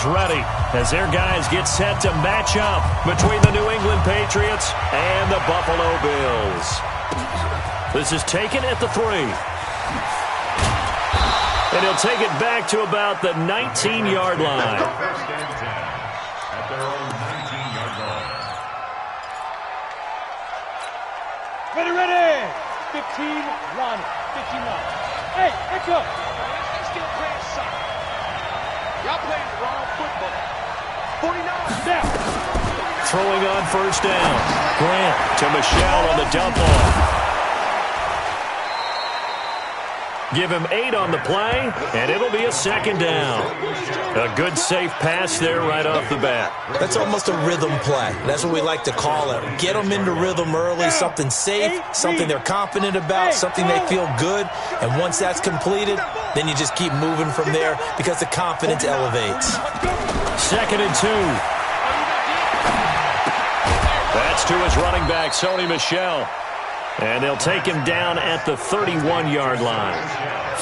is ready as their guys get set to match up between the New England Patriots and the Buffalo Bills. This is taken at the 3. And he'll take it back to about the 19-yard line. First and 10 at their own 19-yard line. Ready. 15, Ronnie. 15 line. Hey, let's go. They still playing soccer. Y'all playing the wrong football. 49. Now. Throwing on first down. Grant to Michelle on the dump off. Give him 8 on the play, and it'll be a second down. A good, safe pass there right off the bat. That's almost a rhythm play. That's what we like to call it. Get them into rhythm early, something safe, something they're confident about, something they feel good. And once that's completed, then you just keep moving from there because the confidence elevates. 2nd and 2. That's to his running back, Sony Michel. And they'll take him down at the 31-yard line.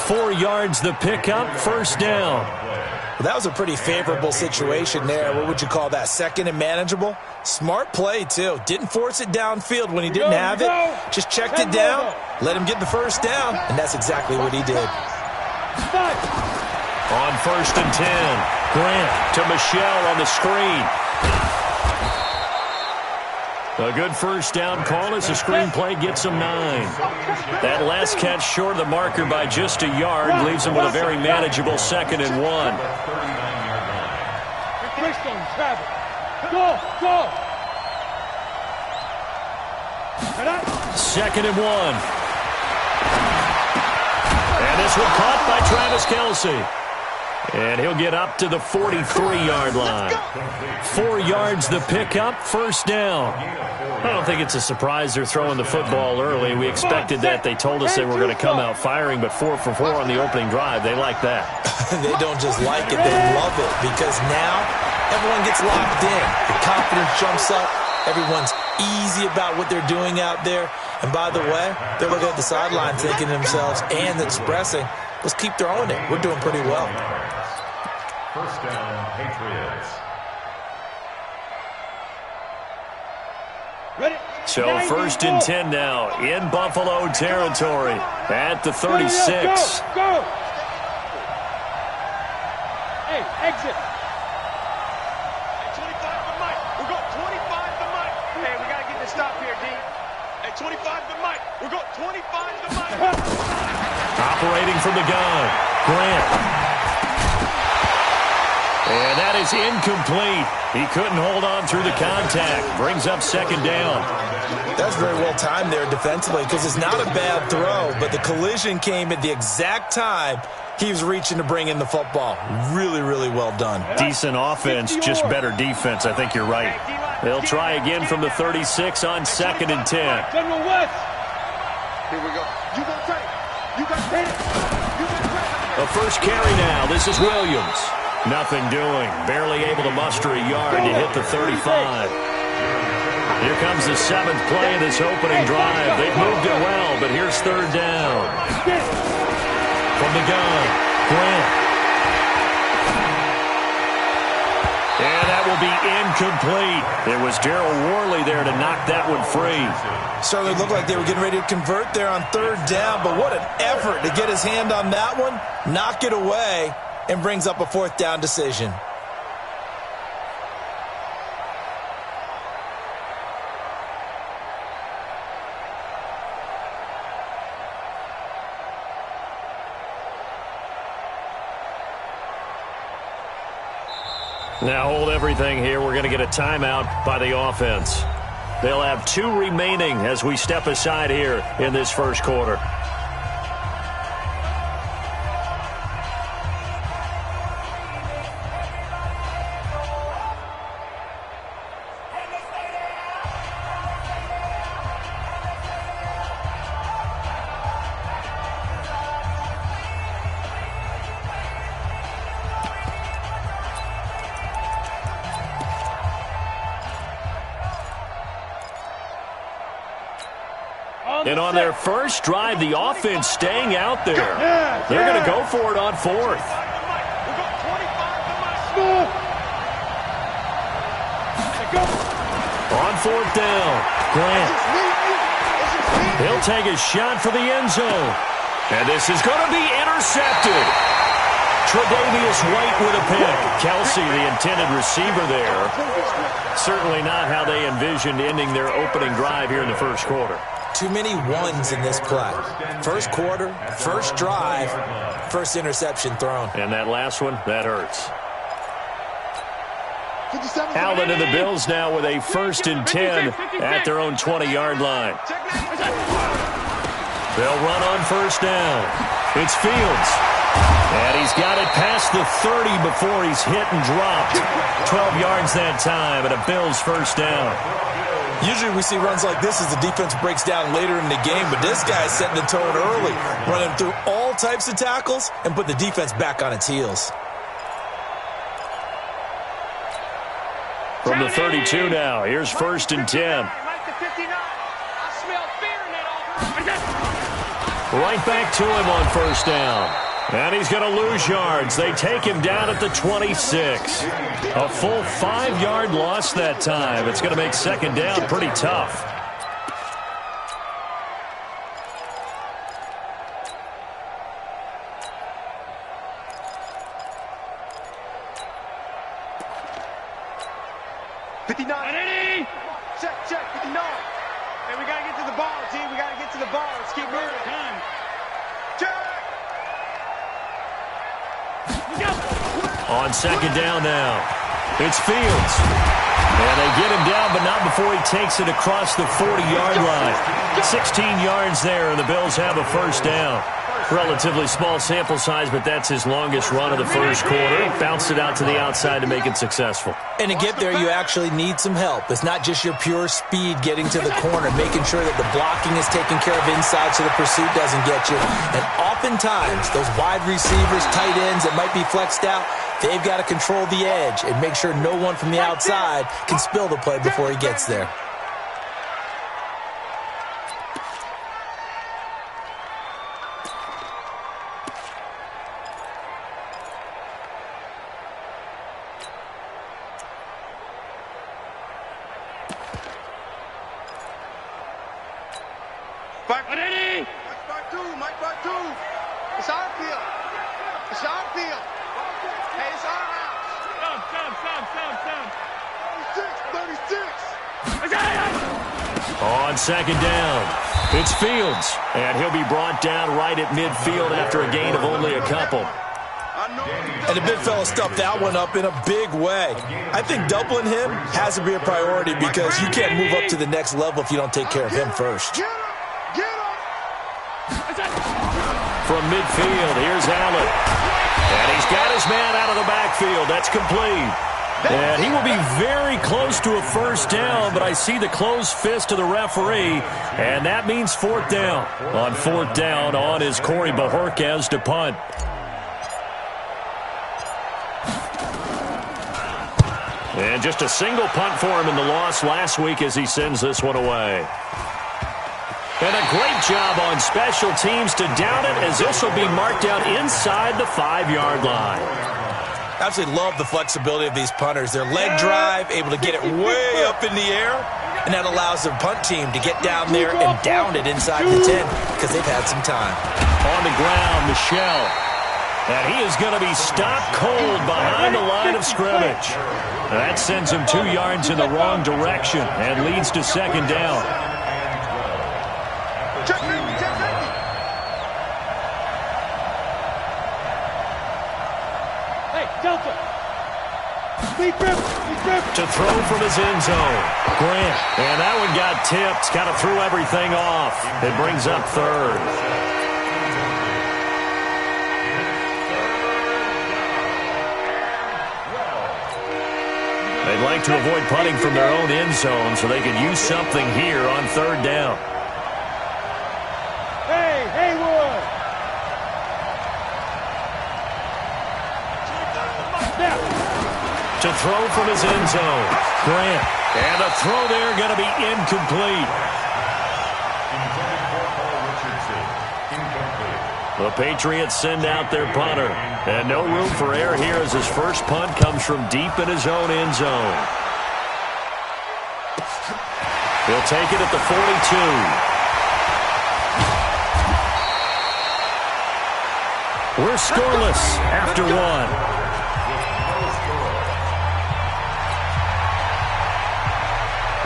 4 yards the pickup, first down. Well, that was a pretty favorable situation there. What would you call that? Second and manageable? Smart play, too. Didn't force it downfield when he didn't have it. Just checked it down, let him get the first down, and that's exactly what he did. On 1st and 10, Grant to Michelle on the screen. A good first down call as the screenplay gets him 9. That last catch short of the marker by just a yard leaves him with a very manageable 2nd and 1. Go. 2nd and 1. And this one caught by Travis Kelce. And he'll get up to the 43-yard line. 4 yards the pickup, first down. I don't think it's a surprise they're throwing the football early. We expected that. They told us they were going to come out firing, but 4 for 4 on the opening drive. They like that. They don't just like it, they love it, because now everyone gets locked in. The confidence jumps up. Everyone's easy about what they're doing out there. And by the way, they're looking at the sideline thinking to themselves and expressing, let's keep throwing it. We're doing pretty well. First down, Patriots. Ready. So 1st and 10 now in Buffalo territory at the 36. Go. Hey, exit. 25 to Mike. We're going 25 to Mike. Hey, we got to get this stop here, D. Hey, 25 to Mike. We're going 25 to Mike. Operating from the gun, Grant. And that is incomplete. He couldn't hold on through the contact. Brings up 2nd down. That's very well timed there defensively because it's not a bad throw, but the collision came at the exact time he was reaching to bring in the football. Really, really well done. Decent offense, just better defense. I think you're right. They'll try again from the 36 on 2nd and 10. General West. Here we go. You got to take it. You got to take it. A first carry now. This is Williams. Nothing doing. Barely able to muster a yard to hit the 35. Here comes the 7th play of this opening drive. They've moved it well, but here's 3rd down. From the gun, Grant. And that will be incomplete. It was Darryl Worley there to knock that one free. Certainly looked like they were getting ready to convert there on 3rd down, but what an effort to get his hand on that one, knock it away, and brings up a 4th down decision. Now hold everything here. We're going to get a timeout by the offense. They'll have 2 remaining as we step aside here in this first quarter. And on their first drive, the offense staying out there. They're going to go for it on 4th. On fourth down, Grant. He'll take a shot for the end zone. And this is going to be intercepted. Tre'Davious White with a pick. Kelsey, the intended receiver there. Certainly not how they envisioned ending their opening drive here in the first quarter. Too many ones in this play. First quarter, first drive, first interception thrown. And that last one, that hurts. Allen and the Bills now with a 1st and 10 at their own 20-yard line. They'll run on first down. It's Fields. And he's got it past the 30 before he's hit and dropped. 12 yards that time and a Bills first down. Usually we see runs like this as the defense breaks down later in the game, but this guy's setting the tone early, running through all types of tackles and put the defense back on its heels. From the 32 now, here's 1st and 10. Right back to him on first down. And he's going to lose yards. They take him down at the 26. A full 5-yard loss that time. It's going to make second down pretty tough. Check, 59. And we got to get to the ball, team. We got to get to the ball. Let's keep moving. On second down now, it's Fields. And they get him down, but not before he takes it across the 40-yard line. 16 yards there, and the Bills have a first down. Relatively small sample size, but that's his longest run of the first quarter. Bounced it out to the outside to make it successful. And to get there, you actually need some help. It's not just your pure speed getting to the corner, making sure that the blocking is taken care of inside so the pursuit doesn't get you. And oftentimes, those wide receivers, tight ends that might be flexed out, they've got to control the edge and make sure no one from the outside can spill the play before he gets there. Mike Bartu. It's our field. It's our field. Hey, it's our house. Stop. 36. On second down, it's Fields. And he'll be brought down right at midfield after a gain of only a couple. And the big fella stuffed that one up in a big way. I think doubling him has to be a priority because you can't move up to the next level if you don't take care of him first. From midfield, here's Allen. And he's got his man out of the backfield. That's complete. And he will be very close to a first down, but I see the closed fist of the referee, and that means fourth down. On fourth down, on is Corey Bajorquez to punt. And just a single punt for him in the loss last week as he sends this one away. And a great job on special teams to down it as this will be marked out inside the 5-yard line. Absolutely love the flexibility of these punters. Their leg drive, able to get it way up in the air, and that allows the punt team to get down there and down it inside the 10 because they've had some time. On the ground, Michelle. And he is going to be stopped cold behind the line of scrimmage. That sends him 2 yards in the wrong direction and leads to second down. To throw from his end zone, Grant. And that one got tipped, kind of threw everything off. It brings up third. They'd like to avoid punting from their own end zone so they could use something here on third down. Hey, Haywood! To throw from his end zone, Grant. And the throw there going to be incomplete. The Patriots send out their punter. And no room for error here as his first punt comes from deep in his own end zone. He'll take it at the 42. We're scoreless after one.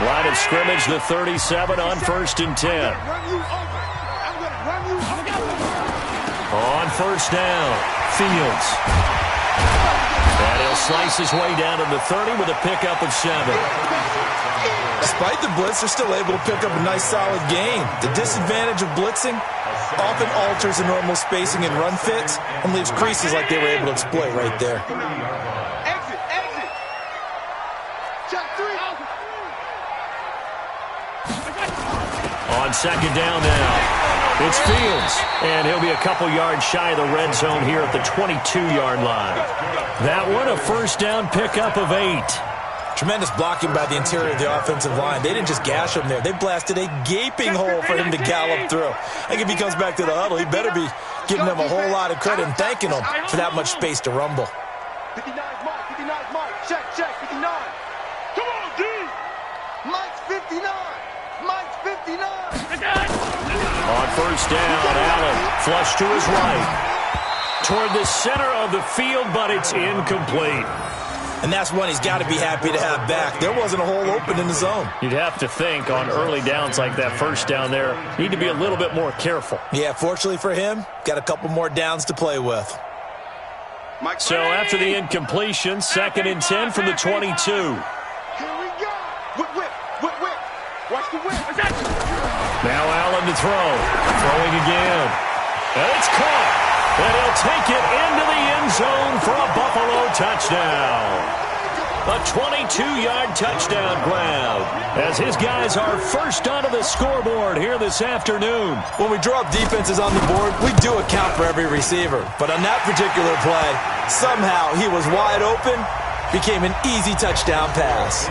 Line of scrimmage, the 37 on 1st and 10. On 1st down, Fields. And he'll slice his way down to the 30 with a pickup of 7. Despite the blitz, they're still able to pick up a nice, solid gain. The disadvantage of blitzing often alters the normal spacing and run fits and leaves creases like they were able to exploit right there. Exit, exit. Check 3. On 2nd down now, it's Fields. And he'll be a couple yards shy of the red zone here at the 22-yard line. That one, a 1st down pickup of 8. Tremendous blocking by the interior of the offensive line. They didn't just gash him there. They blasted a gaping hole for him to gallop through. I think if he comes back to the huddle, he better be giving them a whole lot of credit and thanking them for that much space to rumble. 59's Mike, 59's Mike. Check, 59. Come on, D. Mike's 59. Mike's 59. On 1st down, Allen flush to his right. Toward the center of the field, but it's incomplete. And that's one he's got to be happy to have back. There wasn't a hole open in the zone. You'd have to think on early downs like that 1st down there, need to be a little bit more careful. Yeah, fortunately for him, got a couple more downs to play with. So after the incompletion, 2nd and 10 from the 22. Here we go. Whip. Watch the whip. Now Allen to throw. Throwing again. And it's caught. And he'll take it into the end zone for a Buffalo touchdown. A 22-yard touchdown grab as his guys are first onto the scoreboard here this afternoon. When we draw up defenses on the board, we do account for every receiver. But on that particular play, somehow he was wide open, became an easy touchdown pass.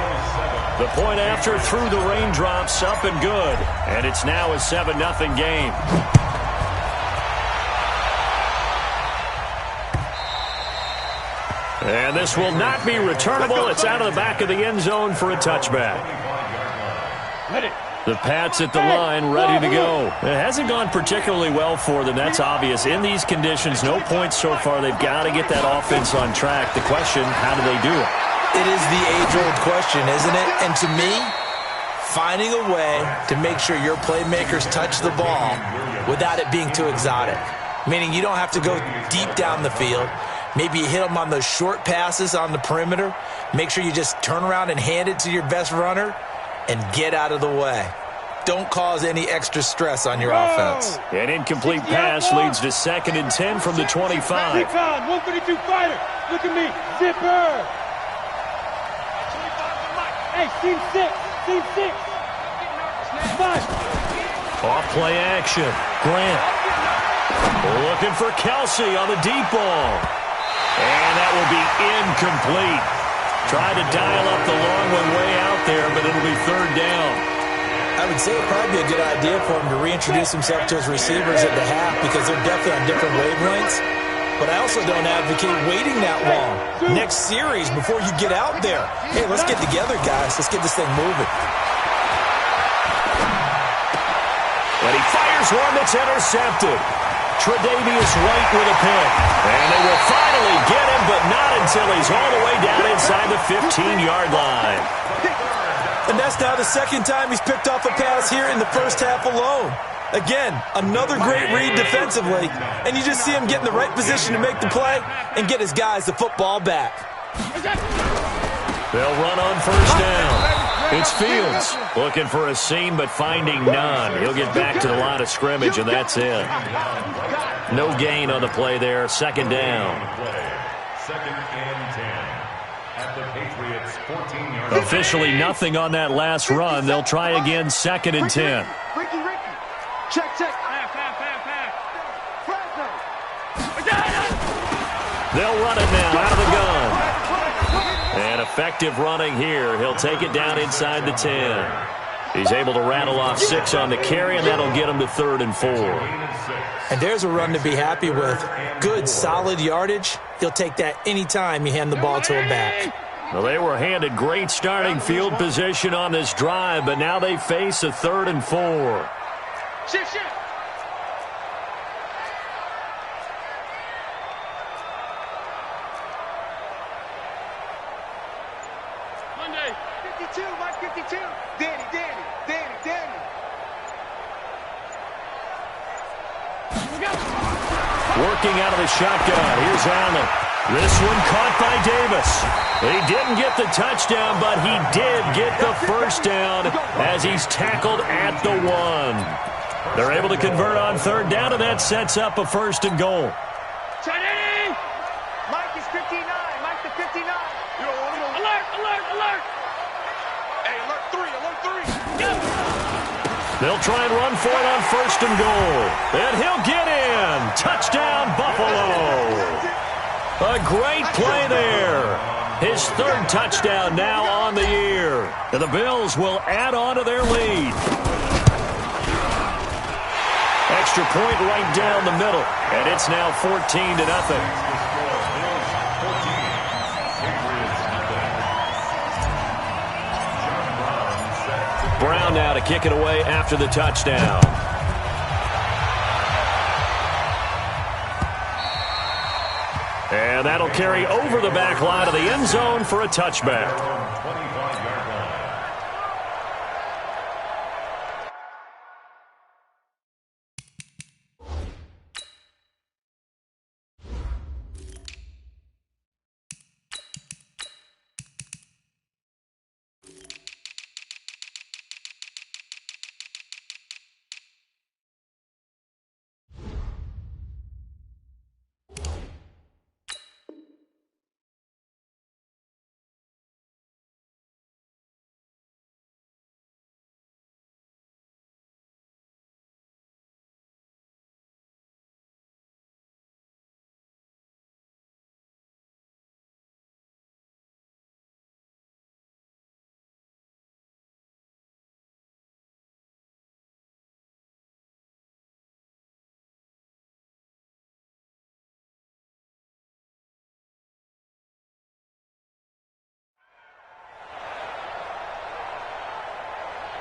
The point after through the raindrops, up and good. And it's now a 7-0 game. And this will not be returnable. It's out of the back of the end zone for a touchback. The Pats at the line, ready to go. It hasn't gone particularly well for them. That's obvious. In these conditions, no points so far. They've got to get that offense on track. The question, how do they do it? It is the age-old question, isn't it? And to me, finding a way to make sure your playmakers touch the ball without it being too exotic. Meaning you don't have to go deep down the field. Maybe you hit them on those short passes on the perimeter. Make sure you just turn around and hand it to your best runner and get out of the way. Don't cause any extra stress on your offense. An incomplete pass leads to 2nd and 10 from the 25. 132 fighter. Look at me. Zipper. Hey, team 6. 5. Off play action. Grant. Looking for Kelsey on the deep ball. And that will be incomplete. Tried to dial up the long one way out there, but it'll be 3rd down. I would say it'd probably be a good idea for him to reintroduce himself to his receivers at the half because they're definitely on different wavelengths. But I also don't advocate waiting that long. Next series, before you get out there, hey, let's get together, guys. Let's get this thing moving. And he fires one that's intercepted. Tre'Davious White with a pick. And they will finally get him, but not until he's all the way down inside the 15-yard line. And that's now the 2nd time he's picked off a pass here in the first half alone. Again, another great read defensively, and you just see him get in the right position to make the play and get his guys the football back. They'll run on 1st down. It's Fields looking for a seam, but finding none. He'll get back to the line of scrimmage, and that's it. No gain on the play there. 2nd down. 2nd and 10 at the Patriots' 14-yard. Officially nothing on that last run. They'll try again, 2nd and 10. Ricky. Check. They'll run it now out of the gun. And effective running here. He'll take it down inside the 10. He's able to rattle off 6 on the carry, and that'll get him to 3rd and 4. And there's a run to be happy with. Good, solid yardage. He'll take that anytime you hand the ball to a back. Well, they were handed great starting field position on this drive, but now they face a 3rd and 4. Shift. Monday. 52, Mike 52. Danny. Working out of the shotgun. Here's Allen. This one caught by Davis. He didn't get the touchdown, but he did get the first down as he's tackled at the 1. They're able to convert on 3rd down, and that sets up a 1st and goal. Ready? Mike is 59. Mike the 59. You don't want him. Alert. Hey, alert 3. Go. They'll try and run for it on 1st and goal. And he'll get in. Touchdown, Buffalo. A great play there. His 3rd touchdown now on the year. And the Bills will add on to their lead. Extra point right down the middle. And it's now 14-0. Brown now to kick it away after the touchdown. And that'll carry over the back line of the end zone for a touchback.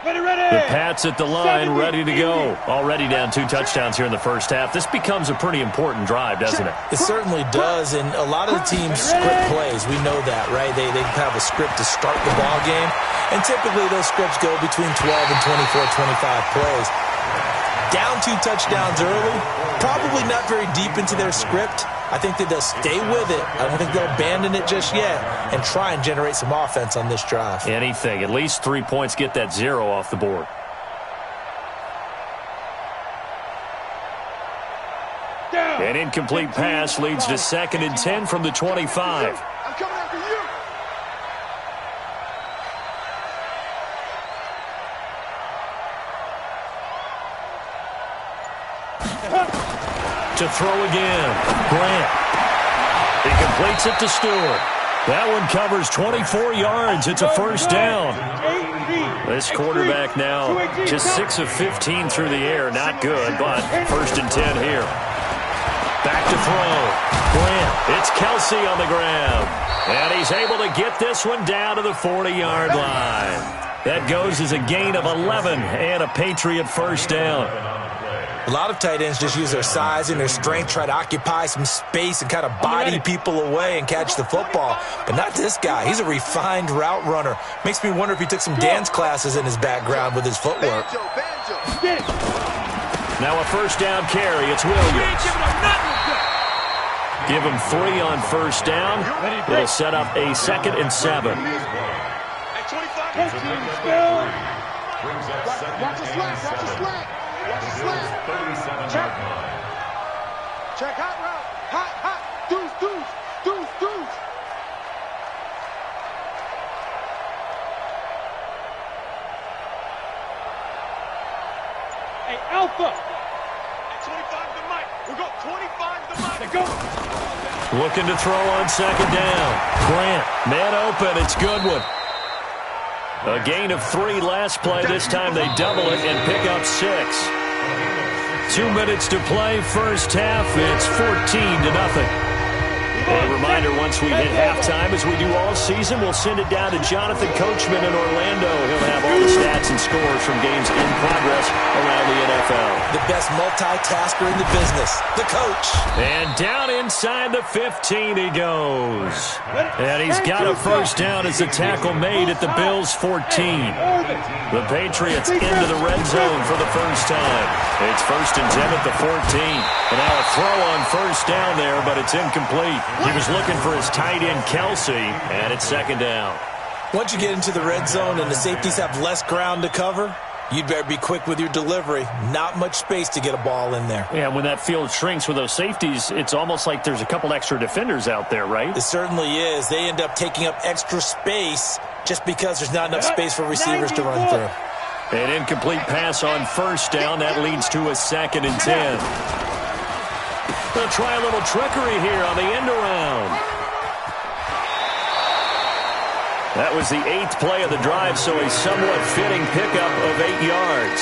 Ready. The Pats at the line, ready to go. Already down 2 touchdowns here in the first half. This becomes a pretty important drive, doesn't it? It certainly does, and a lot of the teams script plays. We know that, right? They have a script to start the ball game, and typically those scripts go between 12 and 24, 25 plays. Down 2 touchdowns early, probably not very deep into their script. I think that they'll stay with it. I don't think they'll abandon it just yet and try and generate some offense on this drive. Anything. At least 3 points, get that 0 off the board. An incomplete pass leads to 2nd and 10 from the 25. I'm coming after you. To throw again. Grant. He completes it to Stewart. That one covers 24 yards. It's a first down. This quarterback now just 6 of 15 through the air. Not good, but 1st and 10 here. Back to throw. Grant. It's Kelsey on the ground. And he's able to get this one down to the 40-yard line. That goes as a gain of 11 and a Patriot first down. A lot of tight ends just use their size and their strength, try to occupy some space and kind of body people away and catch the football. But not this guy. He's a refined route runner. Makes me wonder if he took some dance classes in his background with his footwork. Now a first down carry. It's Williams. Give him 3 on first down. It'll set up a 2nd and 7. Check hot route. Hot. Deuce. Hey, Alpha. At 25 to Mike. We're going 25 to Mike. Go. Looking to throw on 2nd down. Grant, man open. It's Goodwin. A gain of 3 last play. This time they double it and pick up 6. 2 minutes to play first half. It's 14-0. A reminder, once we hit halftime, as we do all season, we'll send it down to Jonathan Coachman in Orlando. He'll have all the stats and scores from games in progress around the NFL. The best multitasker in the business, the coach. And down inside the 15 he goes. And he's got a first down as the tackle made at the Bills' 14. The Patriots into the red zone for the first time. It's 1st and 10 at the 14. And now a throw on first down there, but it's incomplete. He was looking for his tight end, Kelsey, and it's 2nd down. Once you get into the red zone and the safeties have less ground to cover, you'd better be quick with your delivery. Not much space to get a ball in there. Yeah, when that field shrinks with those safeties, it's almost like there's a couple extra defenders out there, right? It certainly is. They end up taking up extra space just because there's not enough space for receivers to run through. An incomplete pass on first down. That leads to a 2nd and 10. They'll try a little trickery here on the end around. That was the 8th play of the drive, so a somewhat fitting pickup of 8 yards.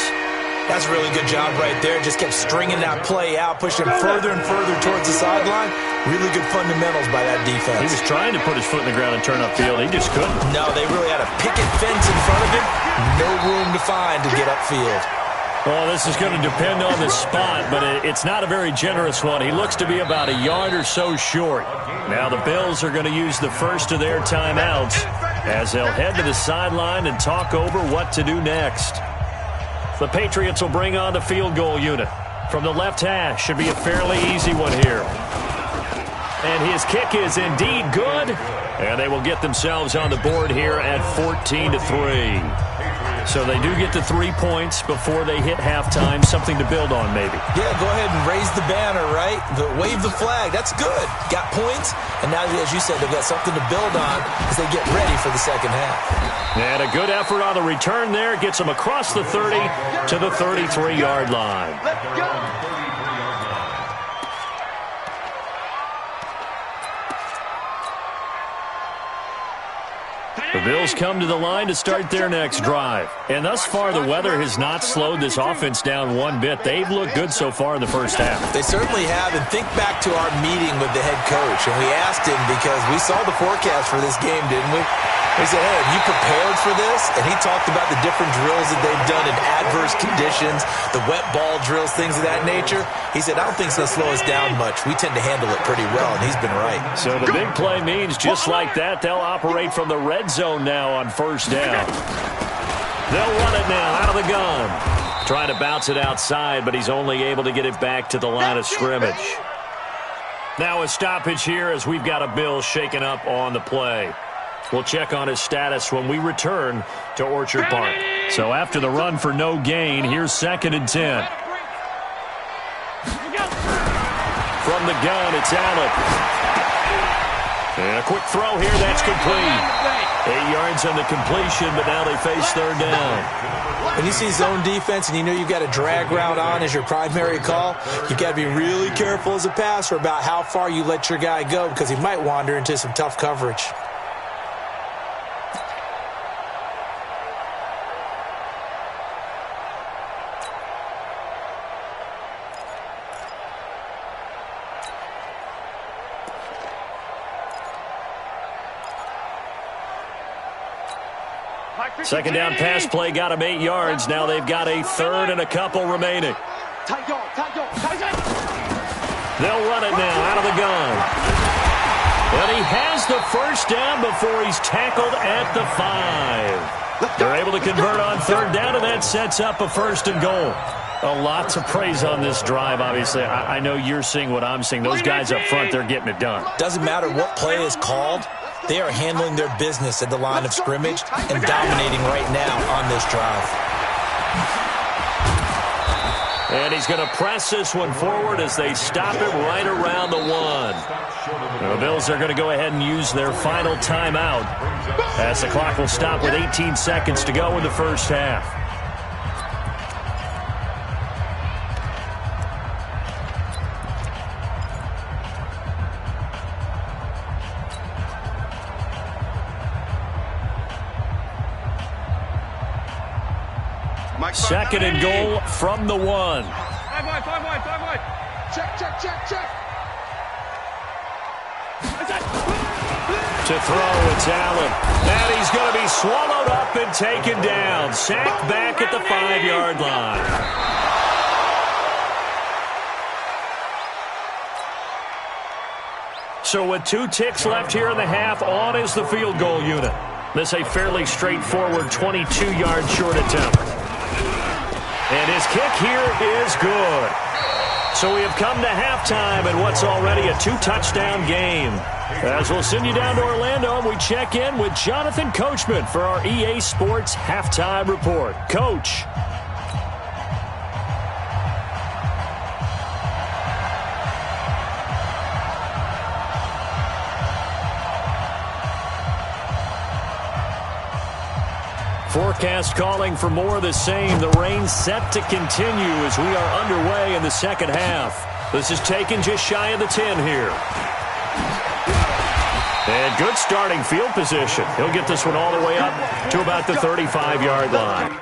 That's a really good job right there. Just kept stringing that play out, pushing further and further towards the sideline. Really good fundamentals by that defense. He was trying to put his foot in the ground and turn upfield. He just couldn't. No, they really had a picket fence in front of him. No room to find to get upfield. Well, this is going to depend on the spot, but it's not a very generous one. He looks to be about a yard or so short. Now the Bills are going to use the first of their timeouts as they'll head to the sideline and talk over what to do next. The Patriots will bring on the field goal unit. From the left hash, should be a fairly easy one here. And his kick is indeed good. And they will get themselves on the board here at 14-3. So they do get the 3 points before they hit halftime. Something to build on, maybe. Yeah, go ahead and raise the banner, right? Wave the flag. That's good. Got points. And now, as you said, they've got something to build on as they get ready for the second half. And a good effort on the return there. Gets them across the 30 to the 33-yard line. Let's go. The Bills come to the line to start their next drive. And thus far, the weather has not slowed this offense down one bit. They've looked good so far in the first half. They certainly have. And think back to our meeting with the head coach. And we asked him because we saw the forecast for this game, didn't we? We said, hey, have you prepared for this? And he talked about the different drills that they've done in adverse conditions, the wet ball drills, things of that nature. He said, I don't think it's going to slow us down much. We tend to handle it pretty well, and he's been right. So the big play means just like that, they'll operate from the red zone now on first down. They'll run it now out of the gun. Trying to bounce it outside, but he's only able to get it back to the line of scrimmage. Now a stoppage here as we've got a Bill shaken up on the play. We'll check on his status when we return to Orchard Park. So after the run for no gain, here's 2nd and 10. From the gun, it's Allen. And a quick throw here, that's complete. 8 yards on the completion, but now they face 3rd down. When you see zone defense and you know you've got a drag route on as your primary call, you've got to be really careful as a passer about how far you let your guy go because he might wander into some tough coverage. Second down pass play got him 8 yards. Now they've got a 3rd and a couple remaining. They'll run it now out of the gun. And he has the first down before he's tackled at the 5. They're able to convert on 3rd down, and that sets up a 1st and goal. A lot to praise on this drive, obviously. I know you're seeing what I'm seeing. Those guys up front, they're getting it done. Doesn't matter what play is called. They are handling their business at the line of scrimmage and dominating right now on this drive. And he's going to press this one forward as they stop it right around the 1. The Bills are going to go ahead and use their final timeout as the clock will stop with 18 seconds to go in the first half. Second and goal from the 1. 5 wide. Check. To throw, it's Allen. And he's going to be swallowed up and taken down. Sacked back at the 5-yard line. So with 2 ticks left here in the half, on is the field goal unit. This a fairly straightforward 22-yard short attempt. And his kick here is good. So we have come to halftime in what's already a 2-touchdown game. As we'll send you down to Orlando, and we check in with Jonathan Coachman for our EA Sports Halftime Report. Coach. Forecast calling for more of the same. The rain set to continue as we are underway in the second half. This is taken just shy of the 10 here. And good starting field position. He'll get this one all the way up to about the 35-yard line.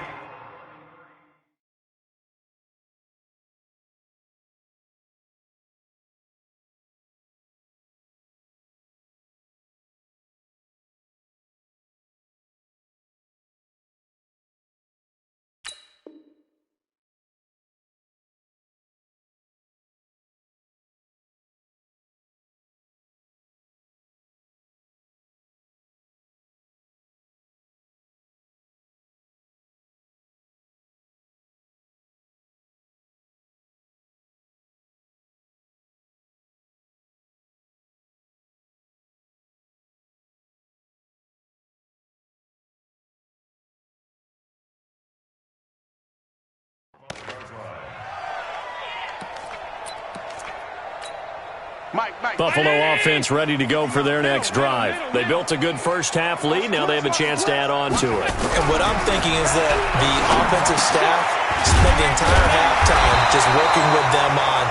Buffalo offense ready to go for their next drive. They built a good first-half lead. Now they have a chance to add on to it. And what I'm thinking is that the offensive staff spent the entire halftime just working with them on,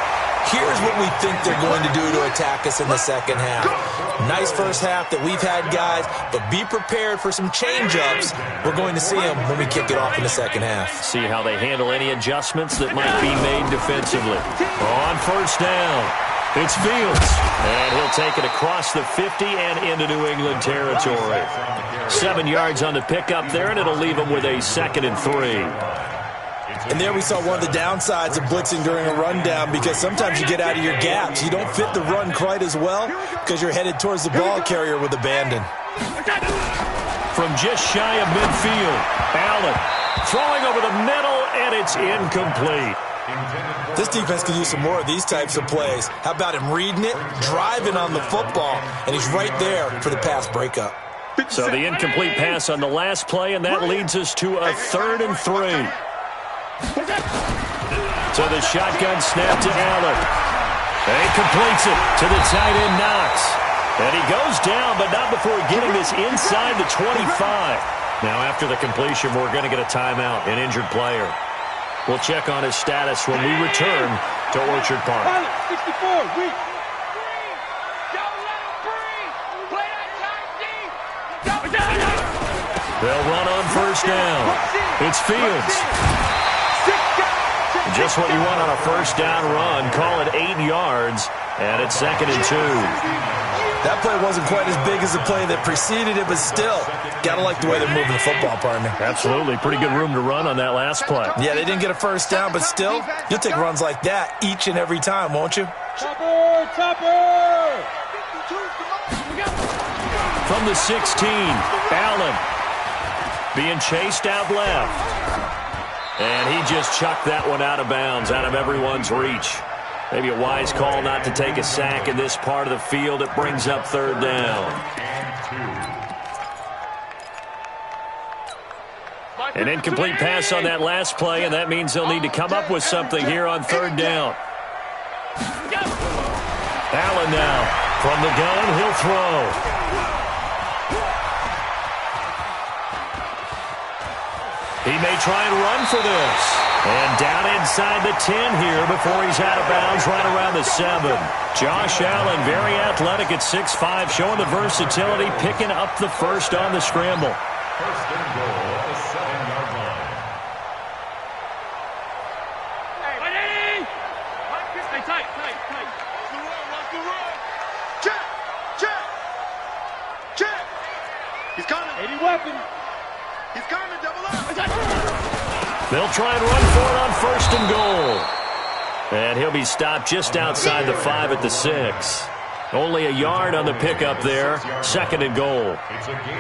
here's what we think they're going to do to attack us in the second half. Nice first half that we've had, guys, but be prepared for some change-ups. We're going to see them when we kick it off in the second half. See how they handle any adjustments that might be made defensively. On first down, it's Fields, and he'll take it across the 50 and into New England territory. 7 yards on the pickup there, and it'll leave him with a 2nd and 3. And there we saw one of the downsides of blitzing during a rundown, because sometimes you get out of your gaps. You don't fit the run quite as well because you're headed towards the ball carrier with abandon. From just shy of midfield, Allen throwing over the middle, and it's incomplete. This defense could use some more of these types of plays. How about him reading it, driving on the football, and he's right there for the pass breakup. So the incomplete pass on the last play, and that leads us to a 3rd and 3. So the shotgun snap to Allen. And he completes it to the tight end Knox. And he goes down, but not before getting this inside the 25. Now after the completion, we're going to get a timeout, an injured player. We'll check on his status when we return to Orchard Park. 64, weak. They'll run on first down. It's Fields. Just what you want on a first down run. Call it 8 yards, and it's 2nd and 2. That play wasn't quite as big as the play that preceded it, but still, gotta like the way they're moving the football, partner. Absolutely. Pretty good room to run on that last play. Yeah, they didn't get a first down, but still, you'll take runs like that each and every time, won't you? Topper! From the 16, Allen being chased out left. And he just chucked that one out of bounds, out of everyone's reach. Maybe a wise call not to take a sack in this part of the field. It brings up 3rd down. An incomplete pass on that last play, and that means they'll need to come up with something here on 3rd down. Allen now from the gun. He'll throw. He may try and run for this. And down inside the 10 here before he's out of bounds right around the 7. Josh Allen, very athletic at 6'5", showing the versatility, picking up the first on the scramble. First and goal at the 7-yard line. Stay tight. Watch the run. Check. weapon. He's coming, double up. They'll try and run for it on 1st and goal. And he'll be stopped just outside the 5 at the 6. Only a yard on the pickup there. 2nd and goal.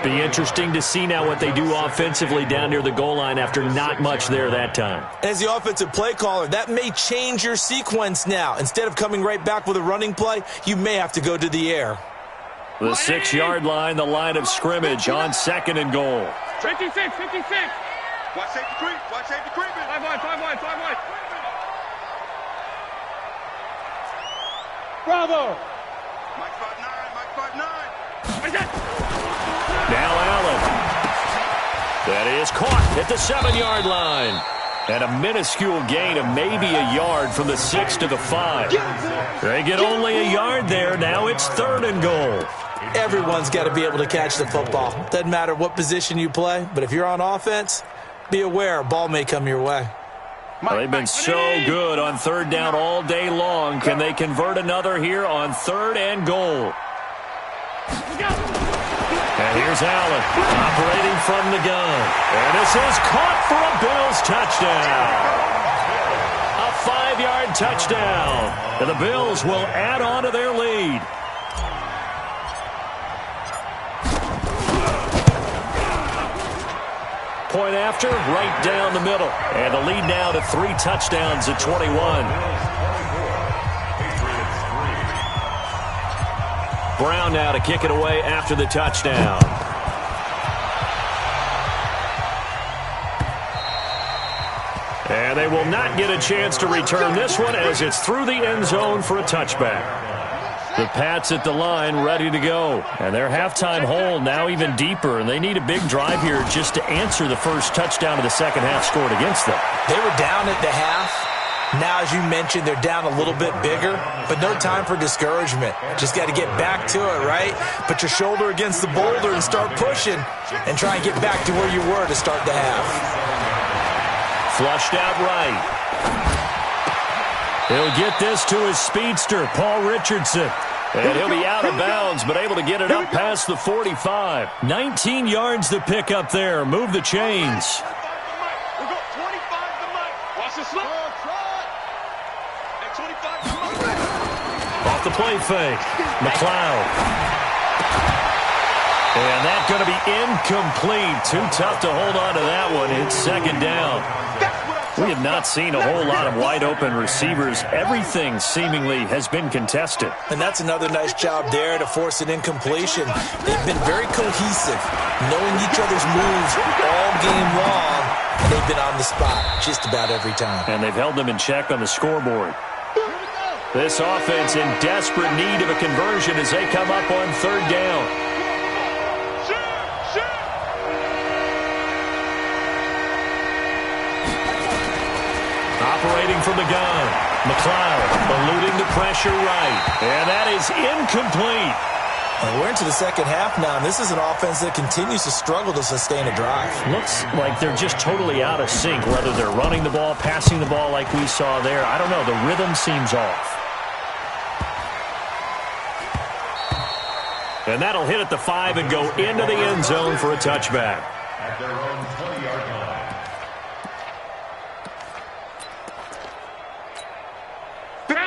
Be interesting to see now what they do offensively down near the goal line after not much there that time. As the offensive play caller, that may change your sequence now. Instead of coming right back with a running play, you may have to go to the air. The 6-yard line, the line of scrimmage on 2nd and goal. 56, 56. Watch safety creep. Watch safety creeping. 5 wide, 5 wide, 5 wide. Bravo. Mike 5'9", Mike 5'9". Now Allen. That is caught at the 7-yard line. And a minuscule gain of maybe a yard from the 6 to the 5. They get only a yard there. Now it's 3rd and goal. Everyone's got to be able to catch the football. Doesn't matter what position you play, but if you're on offense, be aware a ball may come your way. Well, they've been so good on 3rd down all day long. Can they convert another here on 3rd and goal? And here's Allen operating from the gun. And this is caught for a Bills touchdown. A 5-yard touchdown. And the Bills will add on to their lead. Point after, right down the middle. And the lead now to 3 touchdowns at 21. Brown now to kick it away after the touchdown. And they will not get a chance to return this one as it's through the end zone for a touchback. The Pats at the line ready to go. And their halftime hole now even deeper. And they need a big drive here just to answer the first touchdown of the second half scored against them. They were down at the half. Now, as you mentioned, they're down a little bit bigger, but no time for discouragement. Just got to get back to it, right? Put your shoulder against the boulder and start pushing and try and get back to where you were to start the half. Flushed out right. He'll get this to his speedster, Paul Richardson. And he'll be out of bounds, but able to get it up past the 45. 19 yards to pick up there. Move the chains. We'll go 25 to Mike. Watch the slip. And 25 to Mike. Off the play fake. McLeod. And that's going to be incomplete. Too tough to hold on to that one. It's 2nd down. We have not seen a whole lot of wide-open receivers. Everything seemingly has been contested. And that's another nice job there to force an incompletion. They've been very cohesive, knowing each other's moves all game long, and they've been on the spot just about every time. And they've held them in check on the scoreboard. This offense in desperate need of a conversion as they come up on 3rd down. Operating from the gun. McLeod eluding the pressure right. And that is incomplete. And we're into the second half now, and this is an offense that continues to struggle to sustain a drive. Looks like they're just totally out of sync, whether they're running the ball, passing the ball like we saw there. I don't know. The rhythm seems off. And that'll hit at the 5 and go into the end zone for a touchback. At their own 20-yard line.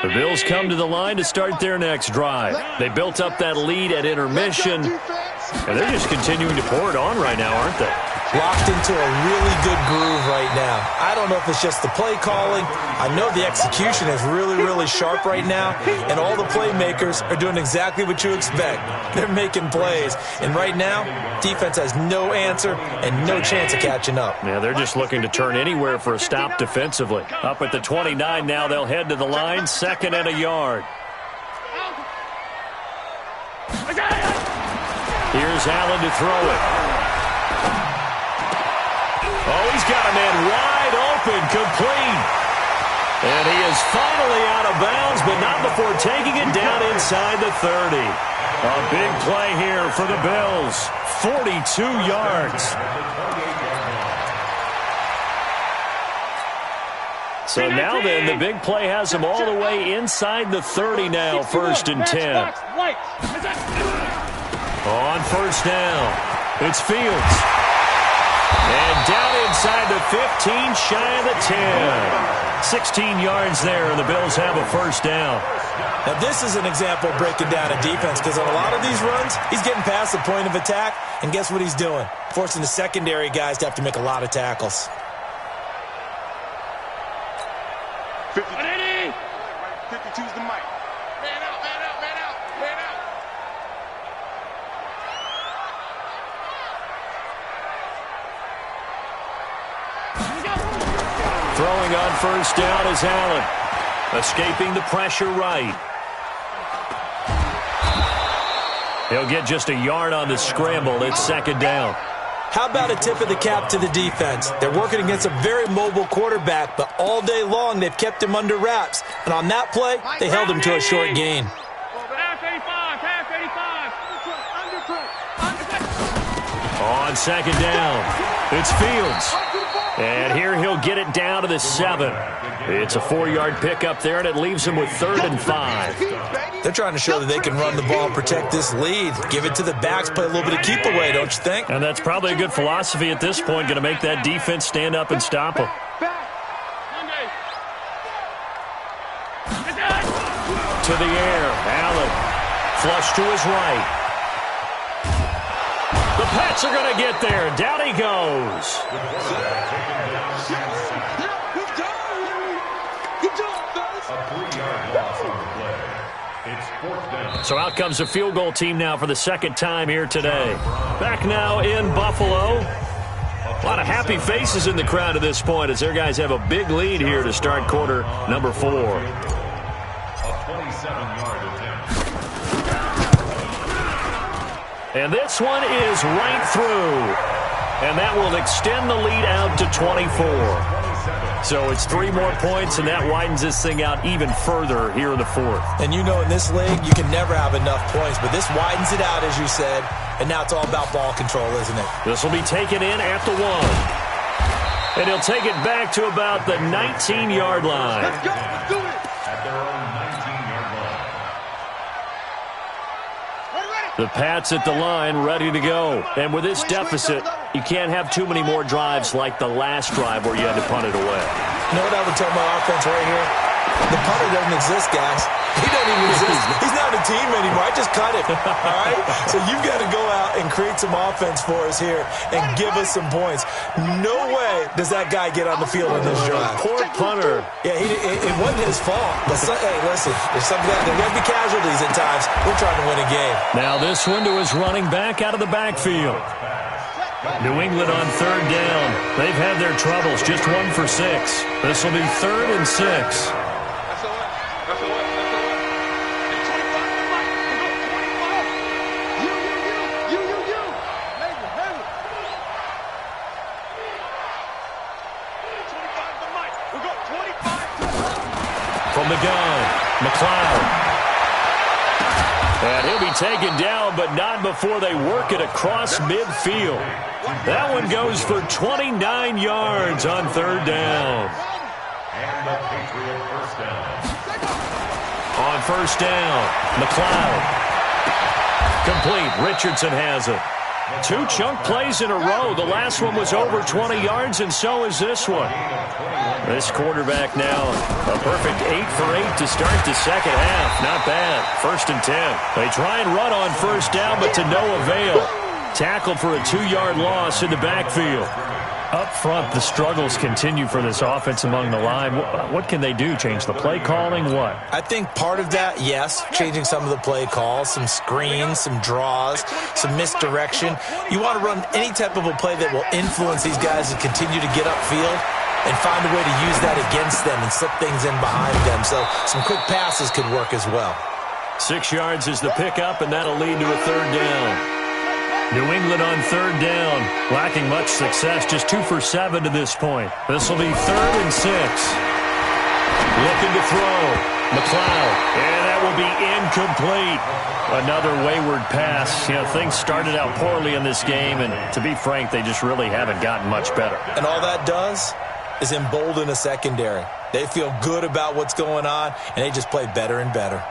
The Bills come to the line to start their next drive. They built up that lead at intermission, and they're just continuing to pour it on right now, aren't they? Locked into a really good groove right now. I don't know if it's just the play calling. I know the execution is really, really sharp right now, and all the playmakers are doing exactly what you expect. They're making plays, and right now, defense has no answer and no chance of catching up. Yeah, they're just looking to turn anywhere for a stop defensively. Up at the 29 now, they'll head to the line, 2nd and a yard. Here's Allen to throw it. Oh, he's got a man wide open, complete. And he is finally out of bounds, but not before taking it down inside the 30. A big play here for the Bills. 42 yards. So now then, the big play has them all the way inside the 30 now, 1st and 10. On 1st down, it's Fields. the 15, shy of the 10. 16 yards there, and the Bills have a first down. Now, this is an example of breaking down a defense, because on a lot of these runs, he's getting past the point of attack, and guess what he's doing? Forcing the secondary guys to have to make a lot of tackles. 52's the mic. Man out, man out, man out, man out. Throwing on first down is Allen. Escaping the pressure right. He'll get just a yard on the scramble. It's second down. How about a tip of the cap to the defense? They're working against a very mobile quarterback, but all day long they've kept him under wraps. And on that play, they held him to a short gain. On second down, it's Fields. And here he'll get it down to the 7. It's a 4-yard pickup there, and it leaves him with 3rd and 5. They're trying to show that they can run the ball and protect this lead. Give it to the backs, play a little bit of keep away, don't you think? And that's probably a good philosophy at this point, going to make that defense stand up and stop them. To the air, Allen. Flush to his right. The Pats are going to get there. Down he goes. So out comes the field goal team now for the second time here today. Back now in Buffalo. A lot of happy faces in the crowd at this point as their guys have a big lead here to start quarter number 4. A 27-yard attempt. And this one is right through. And that will extend the lead out to 24. So it's 3 more points, and that widens this thing out even further here in the 4th. And you know in this league, you can never have enough points, but this widens it out, as you said, and now it's all about ball control, isn't it? This will be taken in at the 1. And he'll take it back to about the 19-yard line. Let's go. Let's do it. At their own 19-yard line. The Pats at the line, ready to go. And with this deficit, you can't have too many more drives like the last drive where you had to punt it away. You know what I would tell my offense right here? The punter doesn't exist, guys. He doesn't even exist. He's not a team anymore. I just cut it. All right? So you've got to go out and create some offense for us here and give us some points. No way does that guy get on the field in this drive. Poor punter. Yeah, it wasn't his fault. But hey, listen, there's there's going to be casualties at times. We're trying to win a game. Now this one to his running back out of the backfield. New England on 3rd down. They've had their troubles, just 1 for 6. This will be 3rd and 6. From the gun, McLeod. And he'll be taken down, but not before they work it across midfield. That one goes for 29 yards on 3rd down. And the Patriot first down. On 1st down, McLeod. Complete. Richardson has it. 2 chunk plays in a row. The last one was over 20 yards, and so is this one. This quarterback now, a perfect 8 for 8 to start the second half. Not bad. 1st and 10. They try and run on 1st down, but to no avail. Tackled for a 2-yard loss in the backfield. Up front, the struggles continue for this offense among the line. What can they do? Change the play calling? What? I think part of that, yes, changing some of the play calls, some screens, some draws, some misdirection. You want to run any type of a play that will influence these guys to continue to get upfield and find a way to use that against them and slip things in behind them. So some quick passes could work as well. 6 yards is the pickup, and that'll lead to a 3rd down. New England on 3rd down, lacking much success, just 2 for 7 to this point. This will be 3rd and 6. Looking to throw, McLeod, and that will be incomplete. Another wayward pass. You know, things started out poorly in this game, and to be frank, they just really haven't gotten much better. And all that does is embolden a secondary. They feel good about what's going on, and they just play better and better.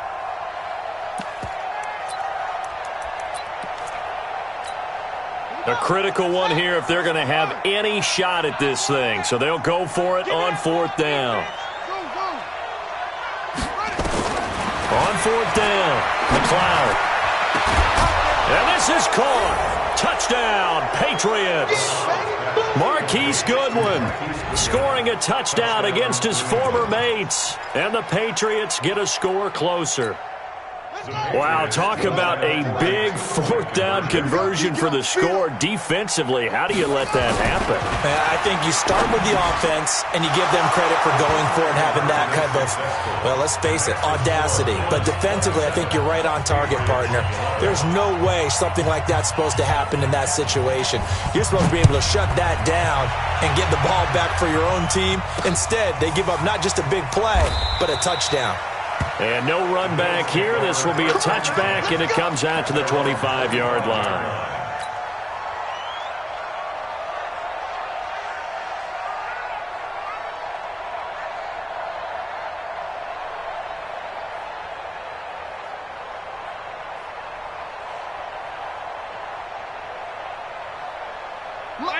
A critical one here if they're going to have any shot at this thing. So they'll go for it on 4th down. On 4th down, McLeod. And this is caught. Touchdown, Patriots. Marquise Goodwin scoring a touchdown against his former mates. And the Patriots get a score closer. Wow, talk about a big 4th down conversion for the score. Defensively, how do you let that happen? I think you start with the offense, and you give them credit for going for it and having that kind of, well, let's face it, audacity. But defensively, I think you're right on target, partner. There's no way something like that's supposed to happen in that situation. You're supposed to be able to shut that down and get the ball back for your own team. Instead, they give up not just a big play, but a touchdown. And no run back here. This will be a touchback, and it comes out to the 25-yard line.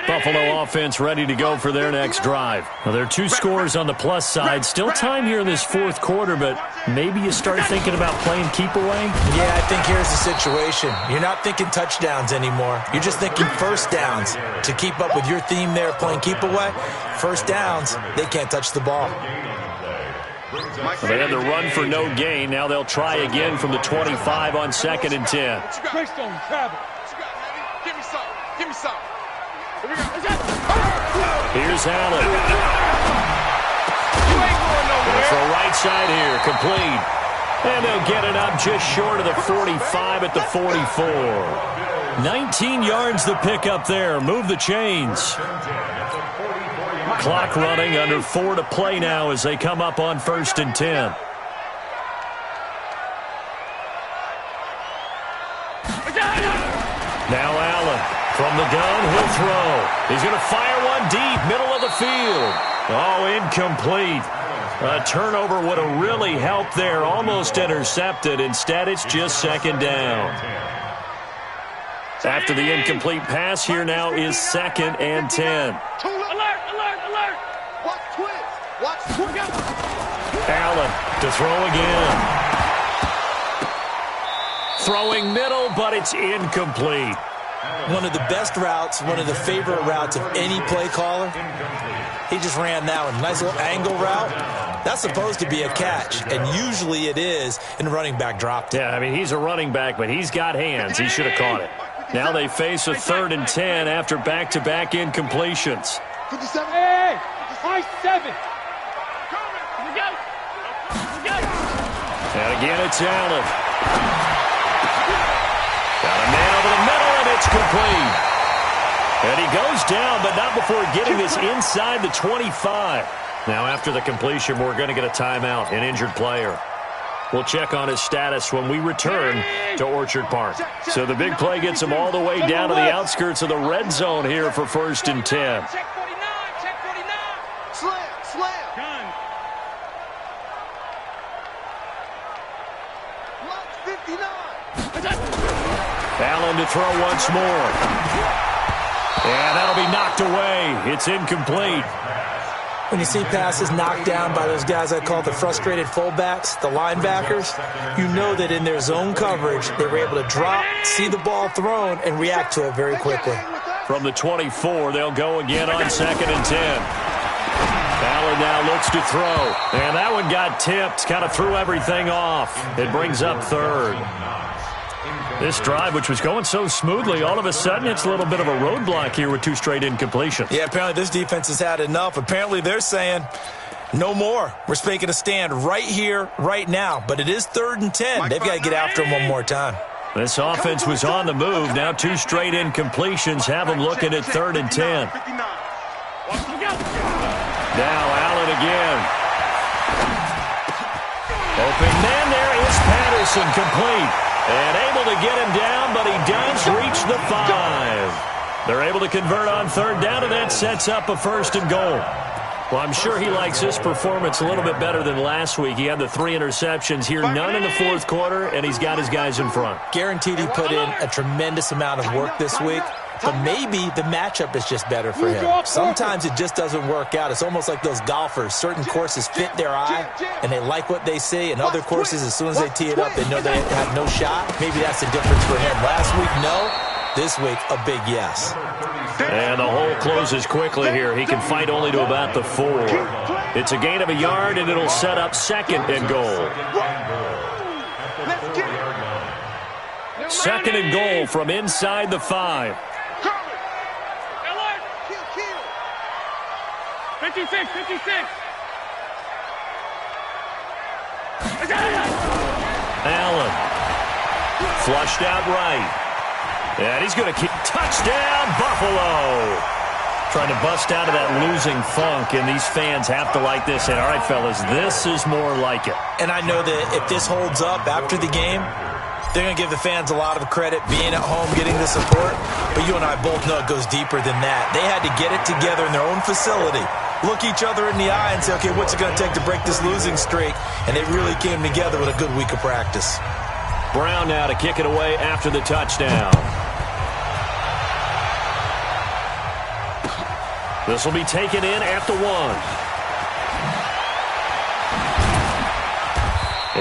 Buffalo offense ready to go for their next drive. Well, there are 2 scores on the plus side. Still time here in this 4th quarter, but maybe you start thinking about playing keep away? Yeah, I think here's the situation. You're not thinking touchdowns anymore. You're just thinking first downs. To keep up with your theme there, playing keep away, first downs, they can't touch the ball. Well, they had the run for no gain. Now they'll try again from the 25 on 2nd and 10. Give me some. Here's Allen. For right side here, complete. And they'll get it up just short of the 45 at the 44. 19 yards to pick up there. Move the chains. Clock running, under 4 to play now as they come up on 1st and 10. Now Allen. From the gun, he'll throw. He's going to fire one deep, middle of the field. Oh, incomplete. A turnover would have really helped there. Almost intercepted. Instead, it's just 2nd down. After the incomplete pass, here now is 2nd and 10. Alert! Watch twist. Allen to throw again. Throwing middle, but it's incomplete. One of the best routes, one of the favorite routes of any play caller. He just ran that one. Nice little angle route. That's supposed to be a catch, and usually it is, and the running back dropped it. Yeah, I mean, he's a running back, but he's got hands. He should have caught it. Now they face a 3rd and 10 after back-to-back incompletions. 57. Hey, high 7. Here we go. And again, it's Allen. Got a man over the middle, and it's complete. And he goes down, but not before getting this inside the 25. Now, after the completion, we're going to get a timeout, an injured player. We'll check on his status when we return to Orchard Park. So the big play gets him all the way down to the outskirts of the red zone here for 1st and 10. Check 49. Slam. Gun. Block 59. Allen to throw once more. And that'll be knocked away. It's incomplete. When you see passes knocked down by those guys I call the frustrated fullbacks, the linebackers, you know that in their zone coverage, they were able to drop, see the ball thrown, and react to it very quickly. From the 24, they'll go again on 2nd and 10. Allen now looks to throw. And that one got tipped, kind of threw everything off. It brings up 3rd. This drive, which was going so smoothly, all of a sudden it's a little bit of a roadblock here with 2 straight incompletions. Yeah, apparently this defense has had enough. Apparently they're saying, no more. We're making a stand right here, right now. But it is 3rd and 10. They've got to get after him one more time. This offense was on the move. Now 2 straight incompletions have them looking at 3rd and 10. Now Allen again. Open man, there is Patterson, complete. And able to get him down, but he does reach the 5. They're able to convert on 3rd down, and that sets up a 1st and goal. Well, I'm sure he likes this performance a little bit better than last week. He had the 3 interceptions here, none in the 4th quarter, and he's got his guys in front. Guaranteed he put in a tremendous amount of work this week. but maybe the matchup is just better for him. Sometimes it just doesn't work out. It's almost like those golfers. Certain courses fit their eye, and they like what they see, and other courses, as soon as they tee it up, they know they have no shot. Maybe that's the difference for him. Last week, no. This week, a big yes. And the hole closes quickly here. He can fight only to about the 4. It's a gain of a yard, and it'll set up second and goal. Second and goal from inside the 5. 56, 56. Allen. Flushed out right. And he's going to keep. Touchdown, Buffalo. Trying to bust out of that losing funk, and these fans have to like this. And, all right, fellas, this is more like it. And I know that if this holds up after the game, they're going to give the fans a lot of credit being at home, getting the support. But you and I both know it goes deeper than that. They had to get it together in their own facility, look each other in the eye and say, okay, what's it going to take to break this losing streak? And they really came together with a good week of practice. Brown now to kick it away after the touchdown. This will be taken in at the 1.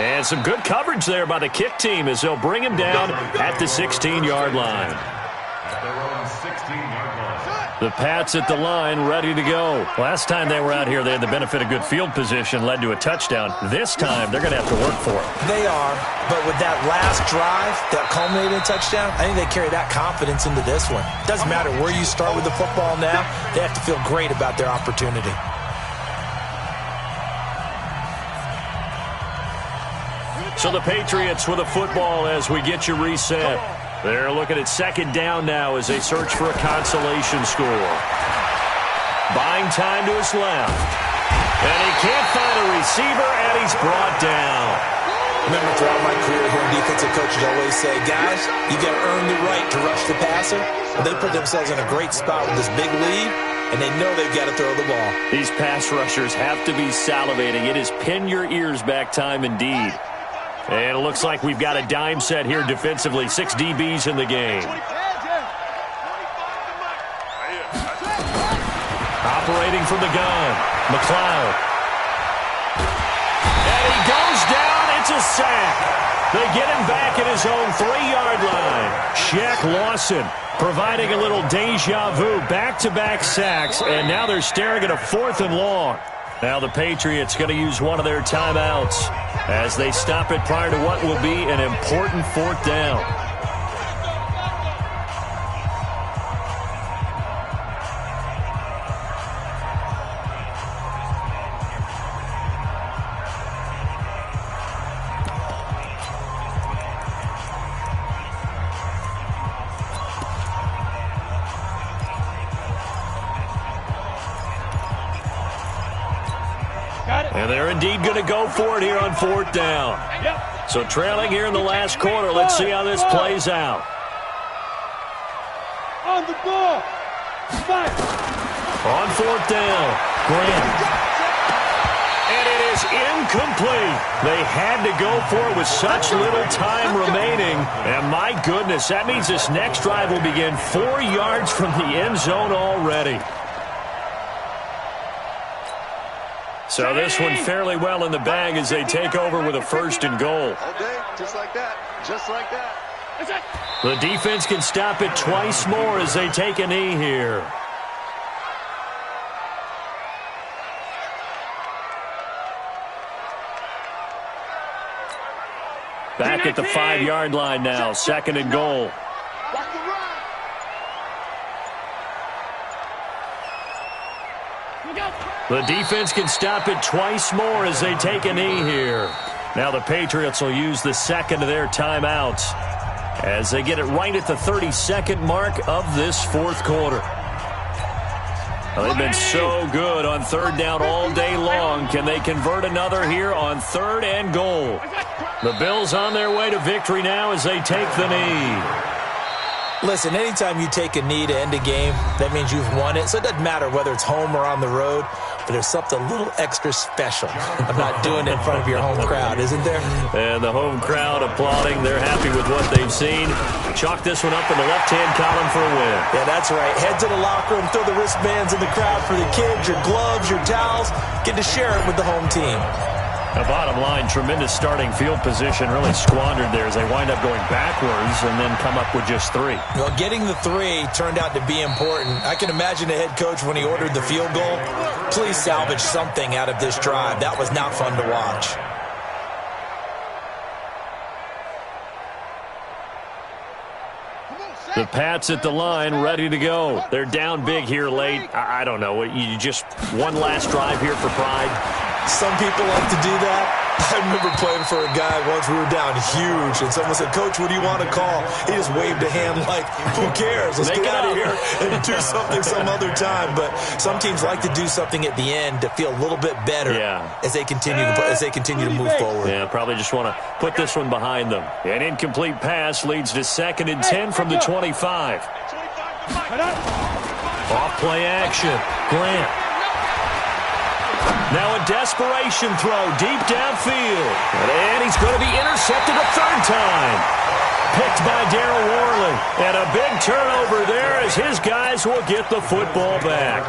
And some good coverage there by the kick team as they'll bring him down at the 16-yard line. At their own 16-yard line. The Pats at the line, ready to go. Last time they were out here, they had the benefit of good field position, led to a touchdown. This time, they're going to have to work for it. They are, but with that last drive, that culminating touchdown, I think they carry that confidence into this one. It doesn't matter where you start with the football now, they have to feel great about their opportunity. So the Patriots with a football as we get you reset. They're looking at second down now as they search for a consolation score. Buying time to his left. And he can't find a receiver, and he's brought down. Remember, throughout my career here, defensive coaches always say, guys, you got to earn the right to rush the passer. Well, they put themselves in a great spot with this big lead, and they know they've got to throw the ball. These pass rushers have to be salivating. It is pin your ears back time indeed. And it looks like we've got a dime set here defensively. 6 DBs in the game. Operating from the gun, McLeod. And he goes down. It's a sack. They get him back at his own 3-yard line. Shaq Lawson providing a little deja vu. Back-to-back sacks, and now they're staring at a 4th and long. Now the Patriots going to use one of their timeouts as they stop it prior to what will be an important 4th down. And they're indeed going to go for it here on 4th down. So trailing here in the last quarter. Let's see how this plays out. On the ball. Fight. On 4th down, Grant. And it is incomplete. They had to go for it with such little time remaining. And my goodness, that means this next drive will begin 4 yards from the end zone already. So this one fairly well in the bag as they take over with a 1st and goal. All day, just like that, just like that. The defense can stop it twice more as they take a knee here. Back at the 5-yard line now, 2nd and goal. The defense can stop it twice more as they take a knee here. Now the Patriots will use the 2nd of their timeouts as they get it right at the 32nd mark of this 4th quarter. Well, they've been so good on 3rd down all day long. Can they convert another here on 3rd and goal? The Bills on their way to victory now as they take the knee. Listen, anytime you take a knee to end a game, that means you've won it. So it doesn't matter whether it's home or on the road. but there's something a little extra special about doing it in front of your home crowd, isn't there? And the home crowd applauding. They're happy with what they've seen. Chalk this one up in the left-hand column for a win. Yeah, that's right. Head to the locker room, throw the wristbands in the crowd for the kids, your gloves, your towels. Get to share it with the home team. The bottom line, tremendous starting field position, really squandered there as they wind up going backwards and then come up with just 3. Well, getting the 3 turned out to be important. I can imagine the head coach when he ordered the field goal. Please salvage something out of this drive. That was not fun to watch. The Pats at the line, ready to go. They're down big here late. I don't know. You just one last drive here for pride. Some people like to do that. I remember playing for a guy once. We were down huge, and someone said, "Coach, what do you want to call?" He just waved a hand like, "Who cares? Let's get out of here and do something some other time." But some teams like to do something at the end to feel a little bit better as they continue to move forward. Yeah, probably just want to put this one behind them. An incomplete pass leads to 2nd and 10 from the 25. Off play action. Grant. Now a desperation throw deep downfield. And he's going to be intercepted a 3rd time. Picked by Darryl Worley. And a big turnover there as his guys will get the football back.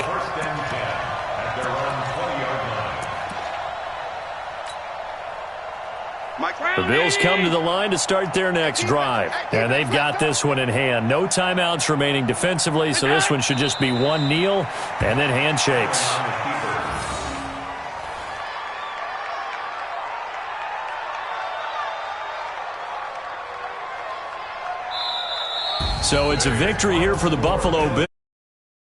The Bills come to the line to start their next drive. And they've got this one in hand. No timeouts remaining defensively, so this one should just be one kneel and then handshakes. So it's a victory here for the Buffalo Bills.